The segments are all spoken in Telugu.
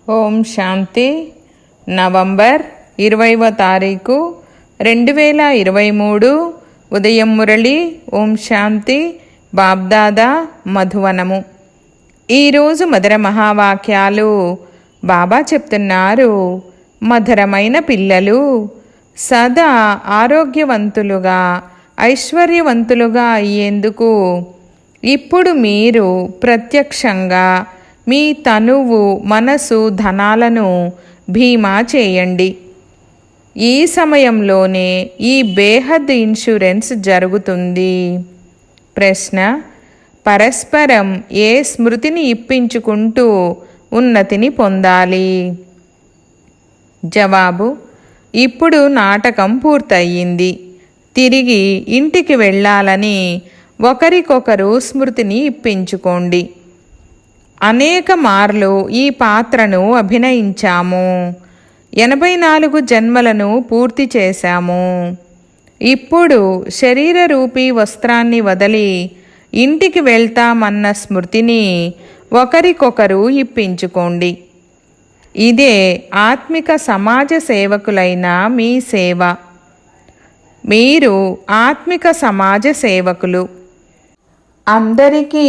ఓం శాంతి. నవంబర్ 20వ తారీఖు 2023 ఉదయం మురళి. ఓం శాంతి. బాబ్దాదా మధువనము. ఈరోజు మధుర మహావాక్యాలు బాబా చెప్తున్నారు. మధురమైన పిల్లలు, సదా ఆరోగ్యవంతులుగా ఐశ్వర్యవంతులుగా అయ్యేందుకు ఇప్పుడు మీరు ప్రత్యక్షంగా మీ తనువు, మనసు, ధనాలను భీమా చేయండి. ఈ సమయంలోనే ఈ బేహద్ ఇన్సూరెన్స్ జరుగుతుంది. ప్రశ్న: పరస్పరం ఏ స్మృతిని ఇప్పించుకుంటూ ఉన్నతిని పొందాలి? జవాబు: ఇప్పుడు నాటకం పూర్తయింది. తిరిగి ఇంటికి వెళ్ళాలని ఒకరికొకరు స్మృతిని ఇప్పించుకోండి. అనేక మార్లు ఈ పాత్రను అభినయించాము. 84 జన్మలను పూర్తి చేశాము. ఇప్పుడు శరీర రూపీ వస్త్రాన్ని వదిలి ఇంటికి వెళ్తామన్న స్మృతిని ఒకరికొకరు ఇప్పించుకోండి. ఇదే ఆత్మిక సమాజ సేవకులైన మీ సేవ. మీరు ఆత్మిక సమాజ సేవకులు. అందరికీ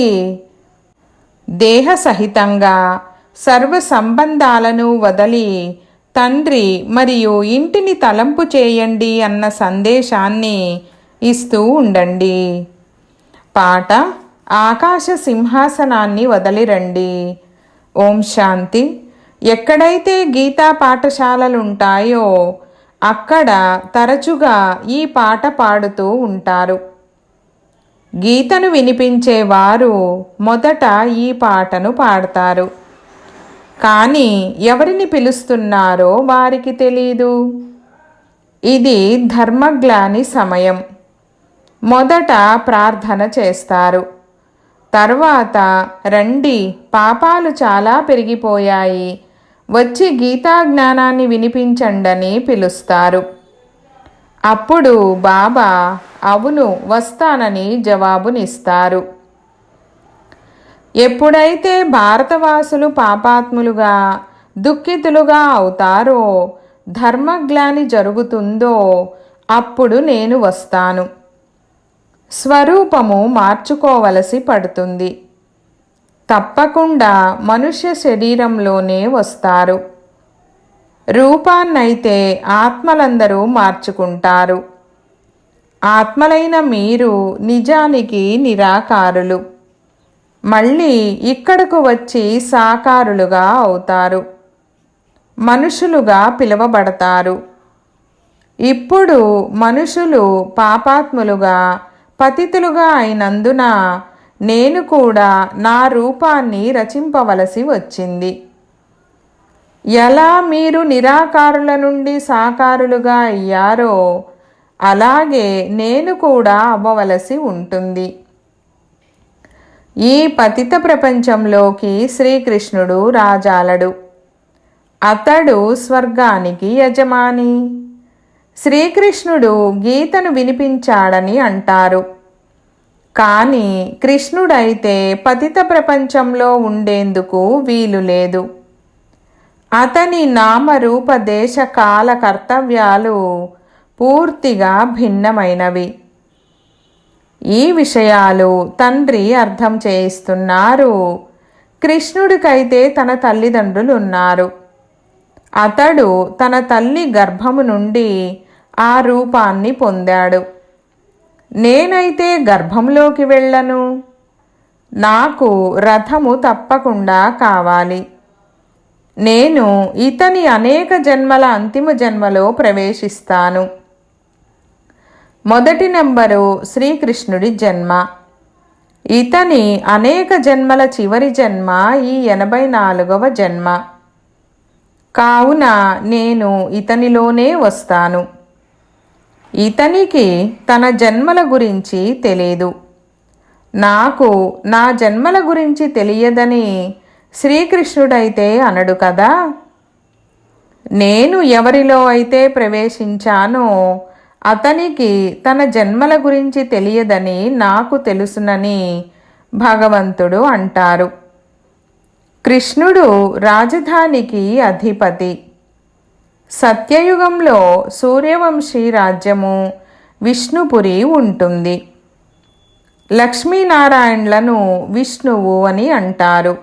దేహ సహితంగా సర్వ సంబంధాలను వదిలి తండ్రి మరియు ఇంటిని తలంపు చేయండి అన్న సందేశాన్ని ఇస్తూ ఉండండి. పాట: ఆకాశ సింహాసనాన్ని వదిలిరండి. ఓం శాంతి. ఎక్కడైతే గీతా పాఠశాలలుంటాయో అక్కడ తరచుగా ఈ పాట పాడుతూ ఉంటారు. గీతను వినిపించేవారు మొదట ఈ పాటను పాడతారు. కానీ ఎవరిని పిలుస్తున్నారో వారికి తెలీదు. ఇది ధర్మగ్లాని సమయం. మొదట ప్రార్థన చేస్తారు. తర్వాత రండి, పాపాలు చాలా పెరిగిపోయాయి, వచ్చి గీతా జ్ఞానాన్ని వినిపించండని పిలుస్తారు. అప్పుడు బాబా అవును వస్తానని జవాబునిస్తారు. ఎప్పుడైతే భారతవాసులు పాపాత్ములుగా దుఃఖితులుగా అవుతారో, ధర్మగ్లాని జరుగుతుందో అప్పుడు నేను వస్తాను. స్వరూపము మార్చుకోవలసి పడుతుంది. తప్పకుండా మనుష్య శరీరంలోనే వస్తారు. రూపాన్నైతే ఆత్మలందరూ మార్చుకుంటారు. ఆత్మలైన మీరు నిజానికి నిరాకారులు. మళ్ళీ ఇక్కడకు వచ్చి సాకారులుగా అవుతారు. మనుషులుగా పిలువబడతారు. ఇప్పుడు మనుషులు పాపాత్ములుగా పతితులుగా అయినందున నేను కూడా నా రూపాన్ని రచింపవలసి వచ్చింది. ఎలా మీరు నిరాకారుల నుండి సాకారులుగా అయ్యారో అలాగే నేను కూడా అవ్వవలసి ఉంటుంది. ఈ పతిత ప్రపంచంలోకి శ్రీకృష్ణుడు రాజాలడు. అతడు స్వర్గానికి యజమాని. శ్రీకృష్ణుడు గీతను వినిపించాడని అంటారు. కానీ కృష్ణుడైతే పతిత ప్రపంచంలో ఉండేందుకు వీలు లేదు. అతని నామరూప దేశ కాల కర్తవ్యాలు పూర్తిగా భిన్నమైనవి. ఈ విషయాలు తండ్రి అర్థం చేయిస్తున్నారు. కృష్ణుడికైతే తన తల్లిదండ్రులు ఉన్నారు. అతడు తన తల్లి గర్భము నుండి ఆ రూపాన్ని పొందాడు. నేనైతే గర్భంలోకి వెళ్ళను. నాకు రథము తప్పకుండా కావాలి. నేను ఇతని అనేక జన్మల అంతిమ జన్మలో ప్రవేశిస్తాను. మొదటి నెంబరు శ్రీకృష్ణుడి జన్మ. ఇతని అనేక జన్మల చివరి జన్మ ఈ 84వ జన్మ. కావున నేను ఇతనిలోనే వస్తాను. ఇతనికి తన జన్మల గురించి తెలియదు. నాకు నా జన్మల గురించి తెలియదని శ్రీకృష్ణుడైతే అనడు కదా. నేను ఎవరిలో అయితే ప్రవేశించానో అతనికి తన జన్మల గురించి తెలియదని నాకు తెలుసునని భగవంతుడు అంటారు. కృష్ణుడు రాజధానికి అధిపతి. సత్యయుగంలో సూర్యవంశీ రాజ్యము విష్ణుపురి ఉంటుంది. లక్ష్మీనారాయణలను విష్ణువు అని అంటారు.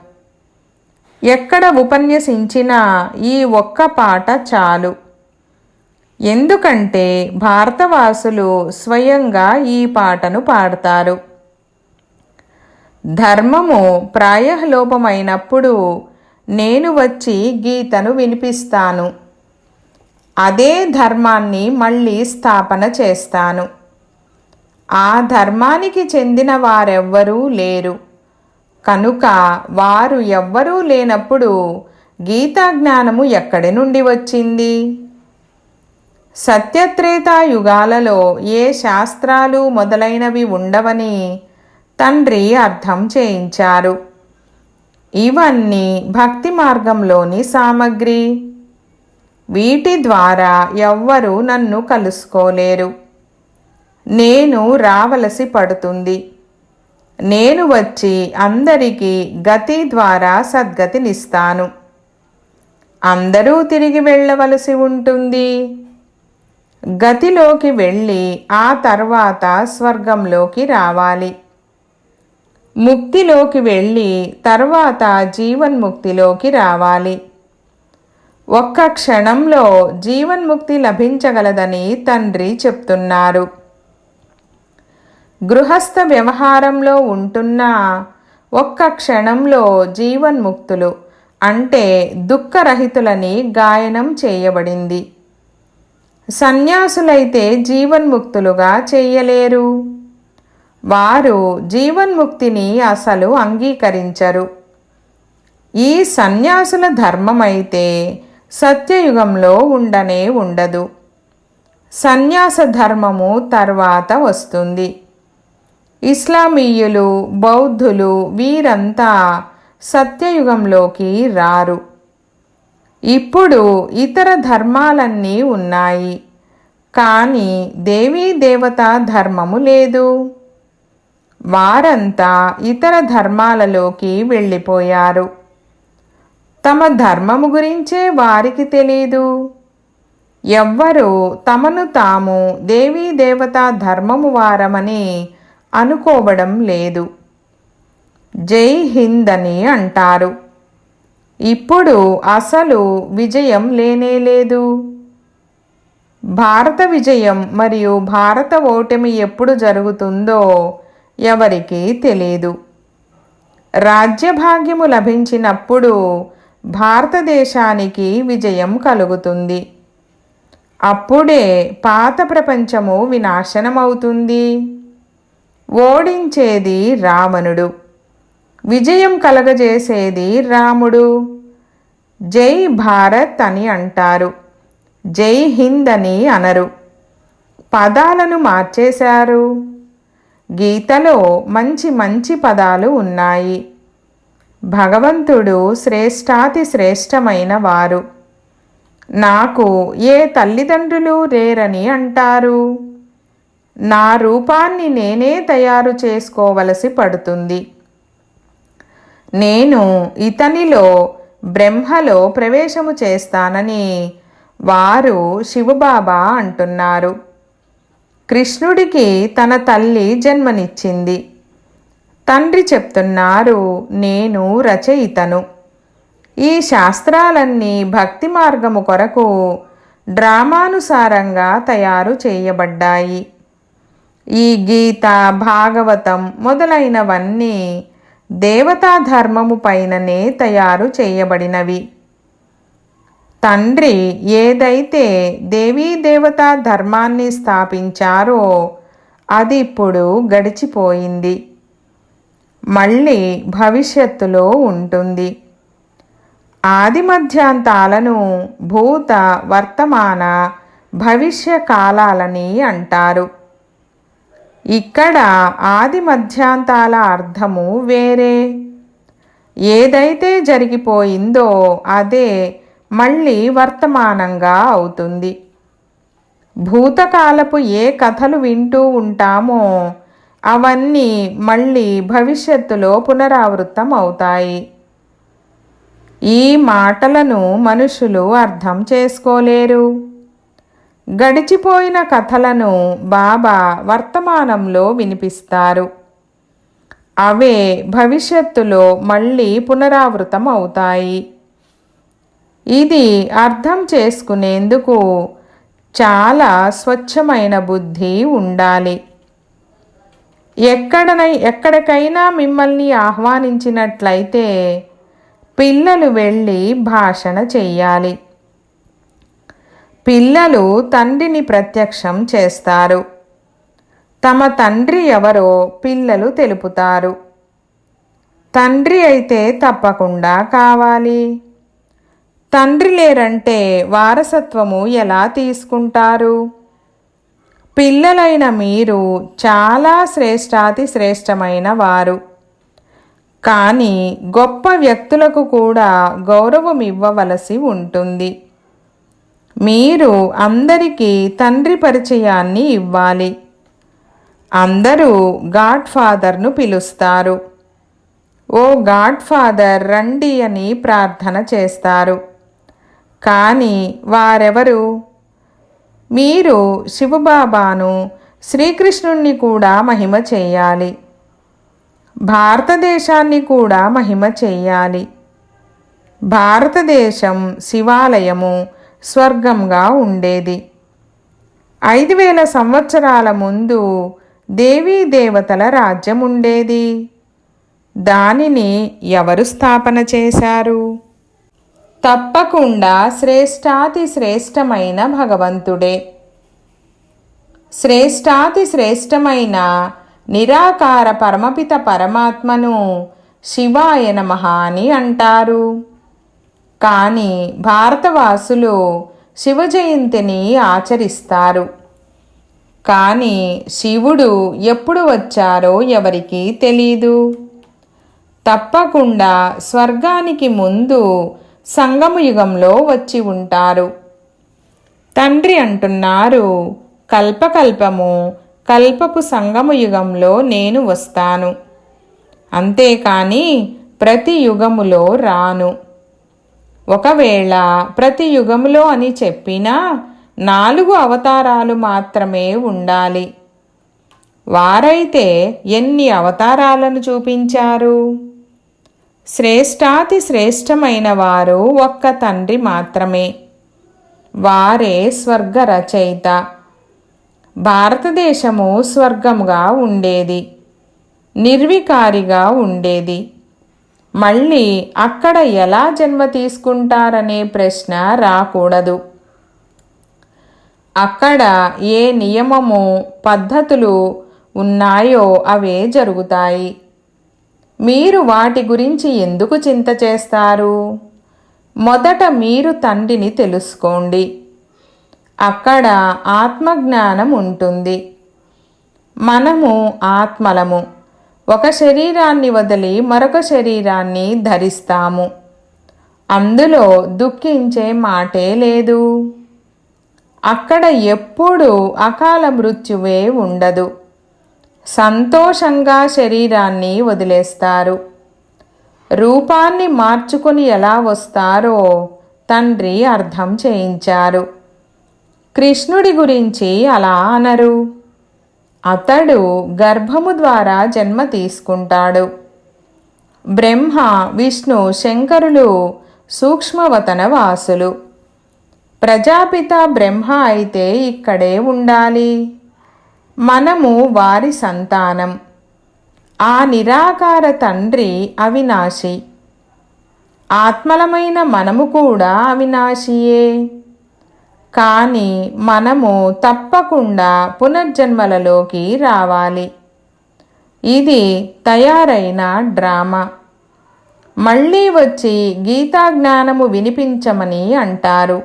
ఎక్కడ ఉపన్యసించినా ఈ ఒక్క పాట చాలు. ఎందుకంటే భారతవాసులు స్వయంగా ఈ పాటను పాడతారు. ధర్మము ప్రాయలోపమైనప్పుడు నేను వచ్చి గీతను వినిపిస్తాను. అదే ధర్మాన్ని మళ్ళీ స్థాపన చేస్తాను. ఆ ధర్మానికి చెందిన వారెవ్వరూ లేరు కనుక వారు ఎవ్వరూ లేనప్పుడు గీతా జ్ఞానము ఎక్కడి నుండి వచ్చింది? సత్యత్రేతాయుగాలలో ఏ శాస్త్రాలు మొదలైనవి ఉండవని తండ్రి అర్థం చేయించారు. ఇవన్నీ భక్తి మార్గంలోని సామగ్రి. వీటి ద్వారా ఎవ్వరూ నన్ను కలుసుకోలేరు. నేను రావలసి పడుతుంది. నేను వచ్చి అందరికీ గతి ద్వారా సద్గతినిస్తాను. అందరూ తిరిగి వెళ్ళవలసి ఉంటుంది. గతిలోకి వెళ్ళి ఆ తర్వాత స్వర్గంలోకి రావాలి. ముక్తిలోకి వెళ్ళి తర్వాత జీవన్ముక్తిలోకి రావాలి. ఒక్క క్షణంలో జీవన్ముక్తి లభించగలదని తండ్రి చెప్తున్నారు. గృహస్థ వ్యవహారంలో ఉంటున్న ఒక్క క్షణంలో జీవన్ముక్తులు అంటే దుఃఖరహితులని గాయనం చేయబడింది. సన్యాసులైతే జీవన్ముక్తులుగా చేయలేరు. వారు జీవన్ముక్తిని అసలు అంగీకరించరు. ఈ సన్యాసుల ధర్మమైతే సత్యయుగంలో ఉండనే ఉండదు. సన్యాస ధర్మము తర్వాత వస్తుంది. ఇస్లామీయులు, బౌద్ధులు వీరంతా సత్యయుగంలోకి రారు. ఇప్పుడు ఇతర ధర్మాలన్నీ ఉన్నాయి, కానీ దేవీ దేవతా ధర్మము లేదు. వారంతా ఇతర ధర్మాలలోకి వెళ్ళిపోయారు. తమ ధర్మము గురించే వారికి తెలీదు. ఎవ్వరూ తమను తాము దేవీ దేవతా ధర్మము వారమని అనుకోవడం లేదు. జై హింద్ అని అంటారు. ఇప్పుడు అసలు విజయం లేనేలేదు. భారత విజయం మరియు భారత ఓటమి ఎప్పుడు జరుగుతుందో ఎవరికీ తెలీదు. రాజ్యభాగ్యము లభించినప్పుడు భారతదేశానికి విజయం కలుగుతుంది. అప్పుడే పాత ప్రపంచము వినాశనమవుతుంది. ఓడించేది రావణుడు, విజయం కలగజేసేది రాముడు. జై భారత్ అని అంటారు, జై హింద్ అని అనరు. పదాలను మార్చేశారు. గీతలో మంచి మంచి పదాలు ఉన్నాయి. భగవంతుడు శ్రేష్టాతి శ్రేష్టమైన వారు. నాకు ఏ తల్లిదండ్రులు లేరని అంటారు. నా రూపాన్ని నేనే తయారు చేసుకోవలసి పడుతుంది. నేను ఇతనిలో బ్రహ్మలో ప్రవేశము చేస్తానని వారు శివబాబా అంటున్నారు. కృష్ణుడికి తన తల్లి జన్మనిచ్చింది. తండ్రి చెప్తున్నారు, నేను రచయితను. ఈ శాస్త్రాలన్నీ భక్తి మార్గము కొరకు డ్రామానుసారంగా తయారు చేయబడ్డాయి. ఈ గీత, భాగవతం మొదలైనవన్నీ దేవతా ధర్మము పైననే తయారు చేయబడినవి. తండ్రి ఏదైతే దేవీ దేవతా ధర్మాన్ని స్థాపించారో అది ఇప్పుడు గడిచిపోయింది. మళ్ళీ భవిష్యత్తులో ఉంటుంది. ఆది మధ్యాంతాలను భూత, వర్తమాన, భవిష్య కాలాలని అంటారు. ఇక్కడ ఆది మధ్యాంతాల అర్థము వేరే. ఏదైతే జరిగిపోయిందో అదే మళ్ళీ వర్తమానంగా అవుతుంది. భూతకాలపు ఏ కథలు వింటూ ఉంటామో అవన్నీ మళ్ళీ భవిష్యత్తులో పునరావృతం అవుతాయి. ఈ మాటలను మనుషులు అర్థం చేసుకోలేరు. గడిచిపోయిన కథలను బాబా వర్తమానంలో వినిపిస్తారు. అవే భవిష్యత్తులో మళ్ళీ పునరావృతం అవుతాయి. ఇది అర్థం చేసుకునేందుకు చాలా స్వచ్ఛమైన బుద్ధి ఉండాలి. ఎక్కడికైనా మిమ్మల్ని ఆహ్వానించినట్లయితే పిల్లలు వెళ్ళి భాషణ చెయ్యాలి. పిల్లలు తండ్రిని ప్రత్యక్షం చేస్తారు. తమ తండ్రి ఎవరో పిల్లలు తెలుపుతారు. తండ్రి అయితే తప్పకుండా కావాలి. తండ్రి లేరంటే వారసత్వము ఎలా తీసుకుంటారు? పిల్లలైన మీరు చాలా శ్రేష్టాతి శ్రేష్టమైన వారు. కానీ గొప్ప వ్యక్తులకు కూడా గౌరవం ఇవ్వవలసి ఉంటుంది. మీరు అందరికీ తండ్రి పరిచయాన్ని ఇవ్వాలి. అందరూ గాడ్ ఫాదర్ను పిలుస్తారు. ఓ గాడ్ ఫాదర్ రండి అని ప్రార్థన చేస్తారు. కానీ వారెవరు? మీరు శివబాబాను, శ్రీకృష్ణుణ్ణి కూడా మహిమ చెయ్యాలి. భారతదేశాన్ని కూడా మహిమ చెయ్యాలి. భారతదేశం శివాలయము, స్వర్గంగా ఉండేది. 5000 సంవత్సరాల ముందు దేవీ దేవతల రాజ్యం ఉండేది. దానిని ఎవరు స్థాపన చేశారు? తప్పకుండా శ్రేష్టాతి శ్రేష్టమైన భగవంతుడే. శ్రేష్టాతి శ్రేష్టమైన నిరాకార పరమపిత పరమాత్మను శివాయ నమః అని అంటారు. కానీ భారతవాసులు శివ జయంతిని ఆచరిస్తారు. కానీ శివుడు ఎప్పుడు వచ్చారో ఎవరికీ తెలీదు. తప్పకుండా స్వర్గానికి ముందు సంగమయుగంలో వచ్చి ఉంటారు. తండ్రి అంటున్నారు, కల్పకల్పము కల్పపు సంగమయుగంలో నేను వస్తాను. అంతేకాని ప్రతి యుగములో రాను. ఒకవేళ ప్రతి యుగములో అని చెప్పినా 4 అవతారాలు మాత్రమే ఉండాలి. వారైతే ఎన్ని అవతారాలను చూపించారు? శ్రేష్టాతి శ్రేష్టమైన వారు ఒక్క తండ్రి మాత్రమే. వారే స్వర్గ రచయిత. భారతదేశము స్వర్గంగా ఉండేది, నిర్వికారిగా ఉండేది. మళ్ళీ అక్కడ ఎలా జన్మ తీసుకుంటారనే ప్రశ్న రాకూడదు. అక్కడ ఏ నియమము, పద్ధతులు ఉన్నాయో అవే జరుగుతాయి. మీరు వాటి గురించి ఎందుకు చింత చేస్తారు? మొదట మీరు తండ్రిని తెలుసుకోండి. అక్కడ ఆత్మజ్ఞానం ఉంటుంది. మనము ఆత్మలము. ఒక శరీరాన్ని వదిలి మరొక శరీరాన్ని ధరిస్తాము. అందులో దుఃఖించే మాటే లేదు. అక్కడ ఎప్పుడూ అకాల మృత్యువే ఉండదు. సంతోషంగా శరీరాన్ని వదిలేస్తారు. రూపాన్ని మార్చుకొని ఎలా వస్తారో తండ్రి అర్థం చేయించారు. కృష్ణుడి గురించి అలా అనరు. అతడు గర్భము ద్వారా జన్మ తీసుకుంటాడు. బ్రహ్మ, విష్ణు, శంకరులు సూక్ష్మవతన వాసులు. ప్రజాపిత బ్రహ్మ అయితే ఇక్కడే ఉండాలి. మనము వారి సంతానం. ఆ నిరాకార తండ్రి అవినాశి. ఆత్మలమైన మనము కూడా అవినాశియే. కానీ మనము తప్పకుండా పునర్జన్మలలోకి రావాలి. ఇది తయారైన డ్రామా. మళ్ళీ వచ్చి గీతా జ్ఞానము వినిపించమని అంటారు.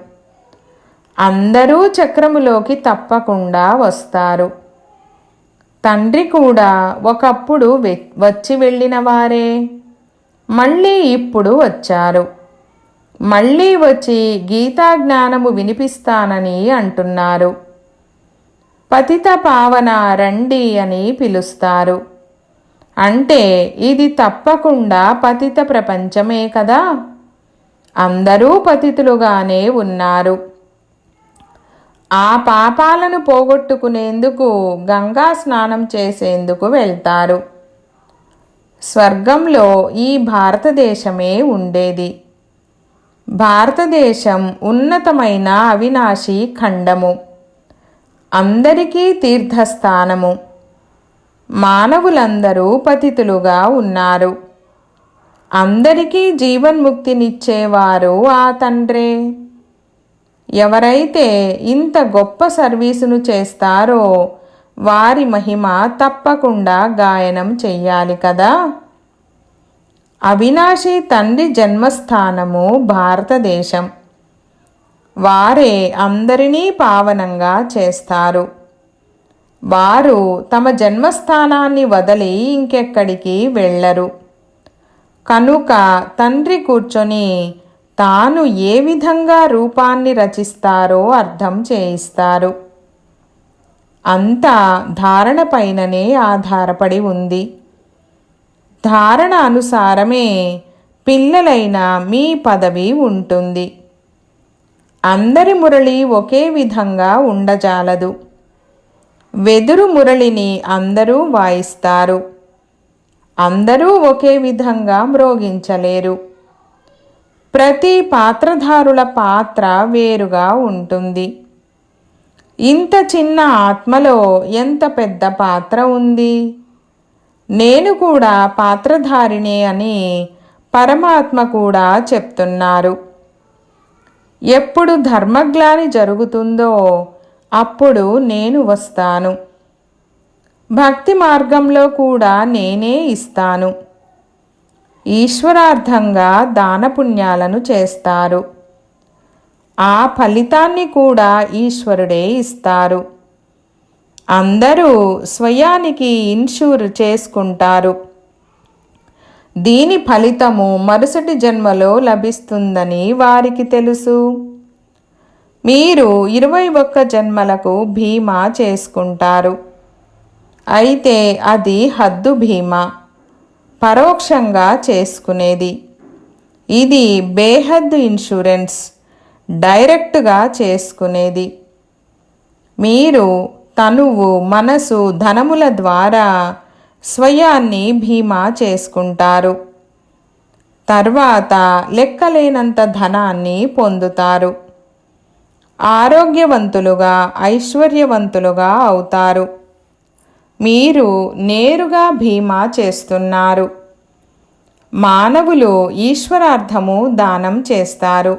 అందరూ చక్రములోకి తప్పకుండా వస్తారు. తండ్రి కూడా ఒకప్పుడు వచ్చి వెళ్ళిన వారే. మళ్ళీ ఇప్పుడు వచ్చారు. మళ్ళీ వచ్చి గీతా జ్ఞానము వినిపిస్తానని అంటున్నారు. పతిత పావన రండి అని పిలుస్తారు. అంటే ఇది తప్పకుండా పతిత ప్రపంచమే కదా. అందరూ పతితులుగానే ఉన్నారు. ఆ పాపాలను పోగొట్టుకునేందుకు గంగా స్నానం చేసేందుకు వెళ్తారు. స్వర్గంలో ఈ భారతదేశమే ఉండేది. భారతదేశం ఉన్నతమైన అవినాశి ఖండము, అందరికీ తీర్థస్థానము. మానవులందరూ పతితులుగా ఉన్నారు. అందరికీ జీవన్ముక్తినిచ్చేవారు ఆ తండ్రే. ఎవరైతే ఇంత గొప్ప సర్వీసును చేస్తారో వారి మహిమ తప్పకుండా గాయనం చెయ్యాలి కదా. అవినాశి తండ్రి జన్మస్థానము భారతదేశం. వారే అందరినీ పావనంగా చేస్తారు. వారు తమ జన్మస్థానాన్ని వదిలి ఇంకెక్కడికి వెళ్ళరు. కనుక తండ్రి కూర్చొని తాను ఏ విధంగా రూపాన్ని రచిస్తారో అర్థం చేయిస్తారు. అంతా ధారణపైననే ఆధారపడి ఉంది. ధారణ అనుసారమే పిల్లలైన మీ పదవి ఉంటుంది. అందరి మురళి ఒకే విధంగా ఉండజాలదు. వెదురు మురళిని అందరూ వాయిస్తారు. అందరూ ఒకే విధంగా మ్రోగించలేరు. ప్రతి పాత్రధారుల పాత్ర వేరుగా ఉంటుంది. ఇంత చిన్న ఆత్మలో ఎంత పెద్ద పాత్ర ఉంది. నేను కూడా పాత్రధారిణే అని పరమాత్మ కూడా చెప్తున్నారు. ఎప్పుడు ధర్మగ్లాని జరుగుతుందో అప్పుడు నేను వస్తాను. భక్తి మార్గంలో కూడా నేనే ఇస్తాను. ఈశ్వరార్థంగా దానపుణ్యాలను చేస్తారు. ఆ ఫలితాన్ని కూడా ఈశ్వరుడే ఇస్తారు. అందరూ స్వయానికి ఇన్షూర్ చేసుకుంటారు. దీని ఫలితము మరుసటి జన్మలో లభిస్తుందని వారికి తెలుసు. మీరు 21 జన్మలకు భీమా చేసుకుంటారు. అయితే అది హద్దు భీమా, పరోక్షంగా చేసుకునేది. ఇది బేహద్దు ఇన్సూరెన్స్, డైరెక్ట్గా చేసుకునేది. మీరు తనువు, మనసు, ధనముల ద్వారా స్వయాన్ని భీమా చేసుకుంటారు. తర్వాత లెక్కలేనంత ధనాన్ని పొందుతారు. ఆరోగ్యవంతులుగా, ఐశ్వర్యవంతులుగా అవుతారు. మీరు నేరుగా భీమా చేస్తున్నారు. మానవులు ఈశ్వరార్థము దానం చేస్తారు.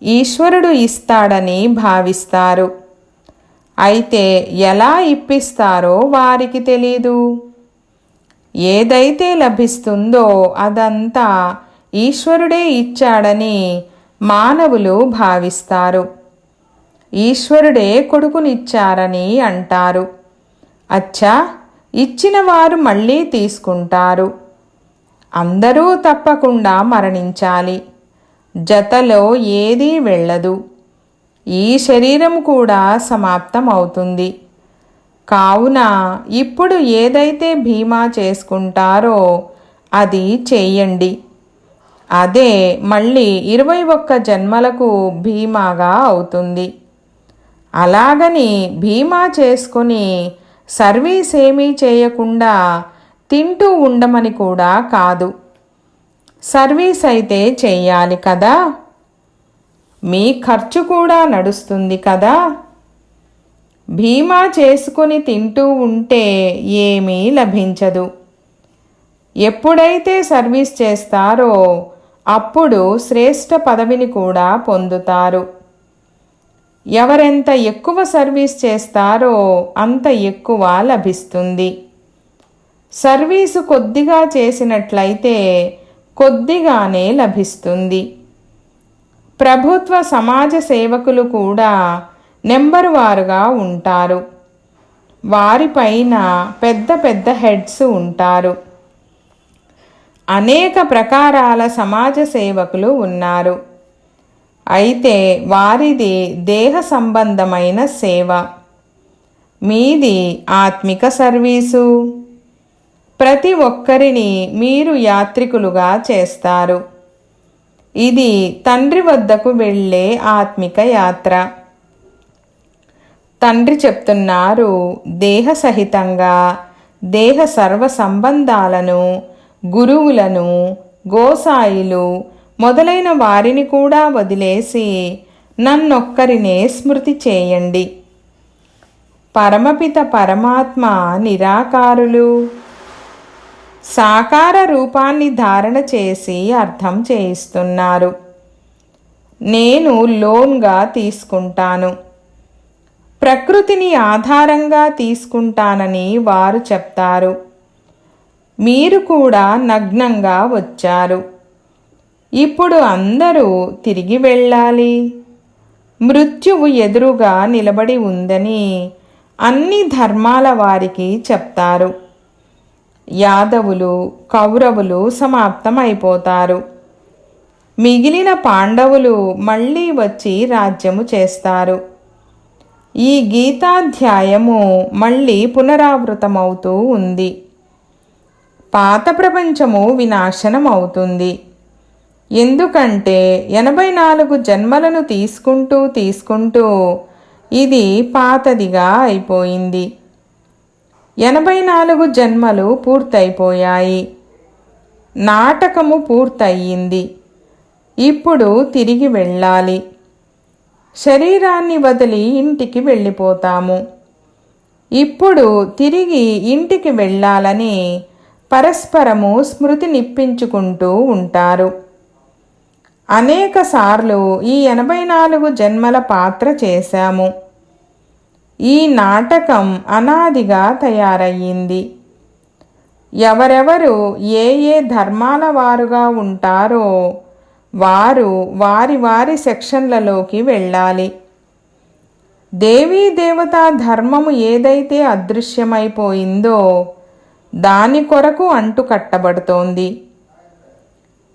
ఈశ్వరుడు ఇస్తాడని భావిస్తారు. అయితే ఎలా ఇప్పిస్తారో వారికి తెలీదు. ఏదైతే లభిస్తుందో అదంతా ఈశ్వరుడే ఇచ్చాడని మానవులు భావిస్తారు. ఈశ్వరుడే కొడుకునిచ్చారని అంటారు. అచ్చా, ఇచ్చిన వారు మళ్ళీ తీసుకుంటారు. అందరూ తప్పకుండా మరణించాలి. జతలో ఏదీ వెళ్ళదు. ఈ శరీరం కూడా సమాప్తం అవుతుంది. కావున ఇప్పుడు ఏదైతే భీమా చేసుకుంటారో అది చేయండి. అదే మళ్ళీ 21 జన్మలకు భీమాగా అవుతుంది. అలాగని భీమా చేసుకొని సర్వీస్ ఏమీ చేయకుండా తింటూ ఉండమని కూడా కాదు. సర్వీస్ అయితే చెయ్యాలి కదా. మీ ఖర్చు కూడా నడుస్తుంది కదా. భీమా చేసుకుని తింటూ ఉంటే ఏమీ లభించదు. ఎప్పుడైతే సర్వీస్ చేస్తారో అప్పుడు శ్రేష్ఠ పదవిని కూడా పొందుతారు. ఎవరెంత ఎక్కువ సర్వీస్ చేస్తారో అంత ఎక్కువ లభిస్తుంది. సర్వీసు కొద్దిగా చేసినట్లయితే కొద్దిగానే లభిస్తుంది. ప్రభుత్వ సమాజ సేవకులు కూడా నెంబరు వారుగా ఉంటారు. వారిపైన పెద్ద పెద్ద హెడ్స్ ఉంటారు. అనేక ప్రకారాల సమాజ సేవకులు ఉన్నారు. అయితే వారిది దేహ సంబంధమైన సేవ, మీది ఆత్మిక సర్వీసు. ప్రతి ఒక్కరిని మీరు యాత్రికులుగా చేస్తారు. ఇది తండ్రి వద్దకు వెళ్ళే ఆత్మిక యాత్ర. తండ్రి చెప్తున్నారు, దేహ సహితంగా దేహ సర్వ సంబంధాలను, గురువులను, గోసాయిలు మొదలైన వారిని కూడా వదిలేసి నన్నొక్కరినే స్మృతి చేయండి. పరమపిత పరమాత్మ నిరాకారులు. సాకార రూపాన్ని ధారణ చేసి అర్థం చేయిస్తున్నారు. నేను లోన్గా తీసుకుంటాను, ప్రకృతిని ఆధారంగా తీసుకుంటానని వారు చెప్తారు. మీరు కూడా నగ్నంగా వచ్చారు. ఇప్పుడు అందరూ తిరిగి వెళ్ళాలి. మృత్యువు ఎదురుగా నిలబడి ఉందని అన్ని ధర్మాల వారికి చెప్తారు. యాదవులు, కౌరవులు సమాప్తమైపోతారు. మిగిలిన పాండవులు మళ్ళీ వచ్చి రాజ్యము చేస్తారు. ఈ గీతాధ్యాయము మళ్ళీ పునరావృతమవుతూ ఉంది. పాత ప్రపంచము వినాశనం అవుతుంది. ఎందుకంటే 84 జన్మలను తీసుకుంటూ ఇది పాతదిగా అయిపోయింది. 84 జన్మలు పూర్తయిపోయాయి. నాటకము పూర్తయింది. ఇప్పుడు తిరిగి వెళ్ళాలి. శరీరాన్ని వదిలి ఇంటికి వెళ్ళిపోతాము. ఇప్పుడు తిరిగి ఇంటికి వెళ్ళాలని పరస్పరము స్మృతి నిప్పించుకుంటూ ఉంటారు. అనేకసార్లు ఈ 84 జన్మల పాత్ర చేశాము. ఈ నాటకం అనాదిగా తయారయ్యింది. ఎవరెవరు ఏ ఏ ధర్మాల వారుగా ఉంటారో వారు వారి వారి సెక్షన్లలోకి వెళ్ళాలి. దేవీ దేవతా ధర్మము ఏదైతే అదృశ్యమైపోయిందో దాని కొరకు అంటుకట్టబడుతోంది.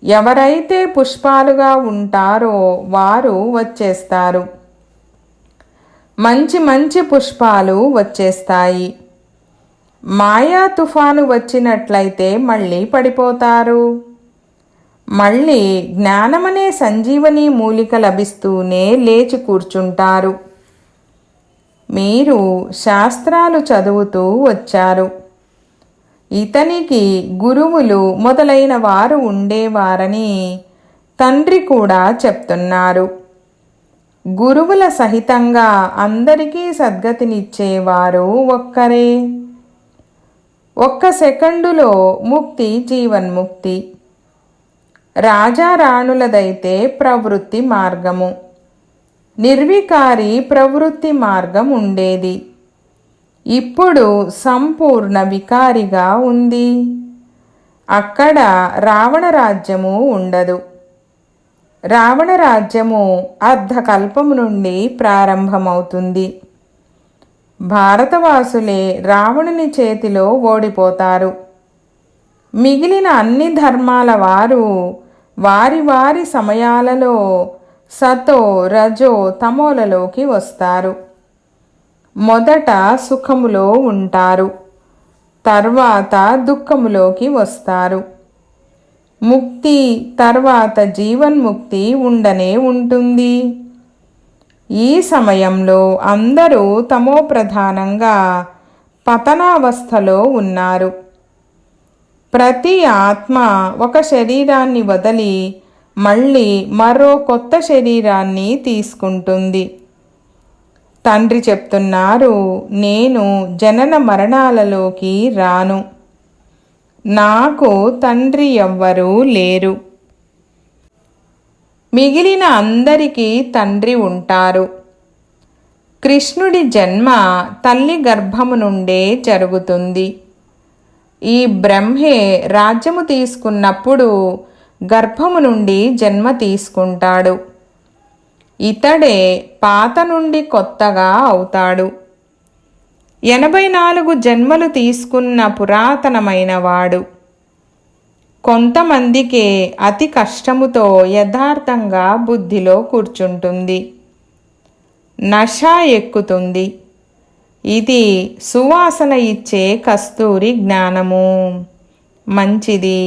ఎవరైతే పుష్పాలుగా ఉంటారో వారు వచ్చేస్తారు. మంచి మంచి పుష్పాలు వచ్చేస్తాయి. మాయా తుఫాను వచ్చినట్లయితే మళ్ళీ పడిపోతారు. మళ్ళీ జ్ఞానమనే సంజీవని మూలిక లభిస్తూనే లేచి కూర్చుంటారు. మీరు శాస్త్రాలు చదువుతూ వచ్చారు. ఇతనికి గురువులు మొదలైన వారు ఉండేవారని తండ్రి కూడా చెప్తున్నారు. గురువుల సహితంగా అందరికీ సద్గతినిచ్చేవారు ఒక్కరే. ఒక్క సెకండులో ముక్తి జీవన్ముక్తి. రాజారాణులదైతే ప్రవృత్తి మార్గము, నిర్వికారి ప్రవృత్తి మార్గం ఉండేది. ఇప్పుడు సంపూర్ణ వికారిగా ఉంది. అక్కడ రావణ రాజ్యము ఉండదు. రావణ రాజ్యము అర్ధకల్పము నుండి ప్రారంభమవుతుంది. భారతవాసులే రావణుని చేతిలో ఓడిపోతారు. మిగిలిన అన్ని ధర్మాల వారు వారి వారి సమయాలలో సతో రజో తమోలలోకి వస్తారు. మొదట సుఖములో ఉంటారు, తర్వాత దుఃఖములోకి వస్తారు. ముక్తి తర్వాత జీవన్ముక్తి ఉండనే ఉంటుంది. ఈ సమయంలో అందరూ తమో ప్రధానంగా పతనావస్థలో ఉన్నారు. ప్రతి ఆత్మ ఒక శరీరాన్ని వదిలి మళ్ళీ మరో కొత్త శరీరాన్ని తీసుకుంటుంది. తండ్రి చెప్తున్నారు, నేను జనన మరణాలలోకి రాను. నాకు తండ్రి ఎవ్వరూ లేరు. మిగిలిన అందరికీ తండ్రి ఉంటారు. కృష్ణుడి జన్మ తల్లి గర్భము నుండే జరుగుతుంది. ఈ బ్రహ్మే రాజ్యము తీసుకున్నప్పుడు గర్భము నుండి జన్మ తీసుకుంటాడు. ఇతడే పాత నుండి కొత్తగా అవుతాడు. 84 జన్మలు తీసుకున్న పురాతనమైన వాడు. కొంతమందికే అతి కష్టముతో యథార్థంగా బుద్ధిలో కూర్చుంటుంది. నష ఎక్కుతుంది. ఇది సువాసన ఇచ్చే కస్తూరి జ్ఞానము. మంచిది.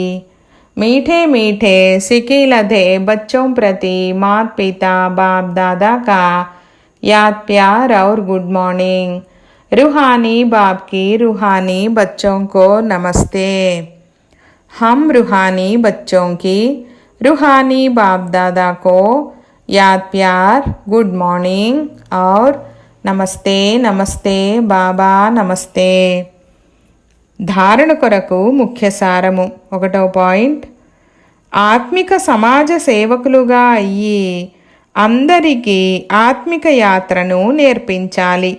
मीठे मीठे सिकी लधे बच्चों प्रति माता पिता बाप दादा का याद प्यार और गुड मॉर्निंग। रूहानी बाप की रूहानी बच्चों को नमस्ते। हम रूहानी बच्चों की रूहानी बाप दादा को याद प्यार गुड मॉर्निंग और నమస్తే నమస్తే బాబా నమస్తే। ధారణ కొరకు ముఖ్య సారము 1వ పాయింట్, ఆత్మిక సమాజ సేవకులుగా అయ్యి అందరికీ ఆత్మిక యాత్రను నేర్పించాలి।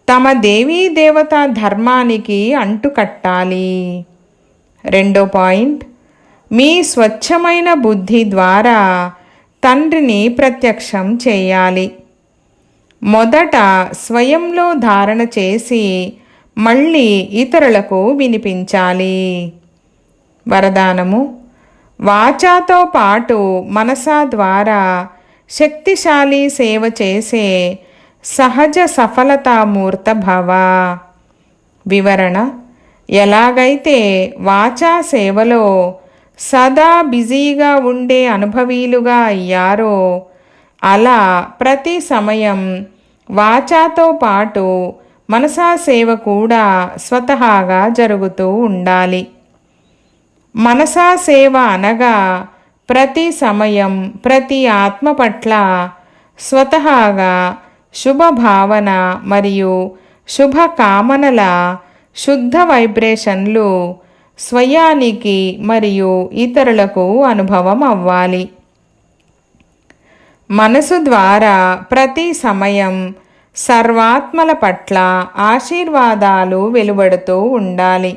తమ దేవీ దేవతా ధర్మానికి అంటుకట్టాలి। 2వ పాయింట్, మీ స్వచ్ఛమైన బుద్ధి ద్వారా తండ్రిని ప్రత్యక్షం చేయాలి। మొదట స్వయంలో ధారణ చేసి మళ్ళీ ఇతరులకు వినిపించాలి। వరదానము, వాచాతో పాటు మనసా ద్వారా శక్తిశాలి సేవ చేసే సహజ సఫలతామూర్త భవ। వివరణ, ఎలాగైతే వాచా సేవలో సదా బిజీగా ఉండే అనుభవీలుగా అయ్యారో అలా ప్రతి సమయం వాచాతో పాటు మనసా సేవ కూడా స్వతహాగా జరుగుతూ ఉండాలి। మనసా సేవ అనగా ప్రతి సమయం ప్రతి ఆత్మ పట్ల స్వతహాగా శుభ భావన మరియు శుభ కామనల శుద్ధ వైబ్రేషన్లు స్వయానికి మరియు ఇతరులకు అనుభవం అవ్వాలి। మనసు ద్వారా ప్రతి సమయం సర్వాత్మల పట్ల ఆశీర్వాదాలు వెలువడుతూ ఉండాలి।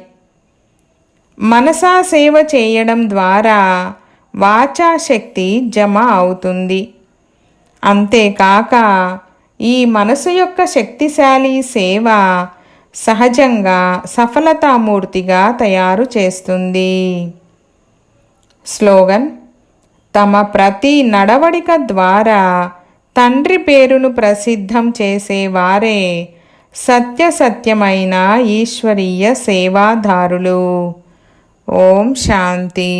మనసా సేవ చేయడం ద్వారా వాచా శక్తి జమ అవుతుంది। అంతేకాక ఈ మనసు యొక్క శక్తిశాలి సేవ సహజంగా సఫలతామూర్తిగా తయారు చేస్తుంది। స్లోగన్, తమ ప్రతి నడవడిక ద్వారా తండ్రి పేరును ప్రసిద్ధం చేసేవారే సత్యసత్యమైన ఈశ్వరీయ సేవాదారులు। ఓం శాంతి।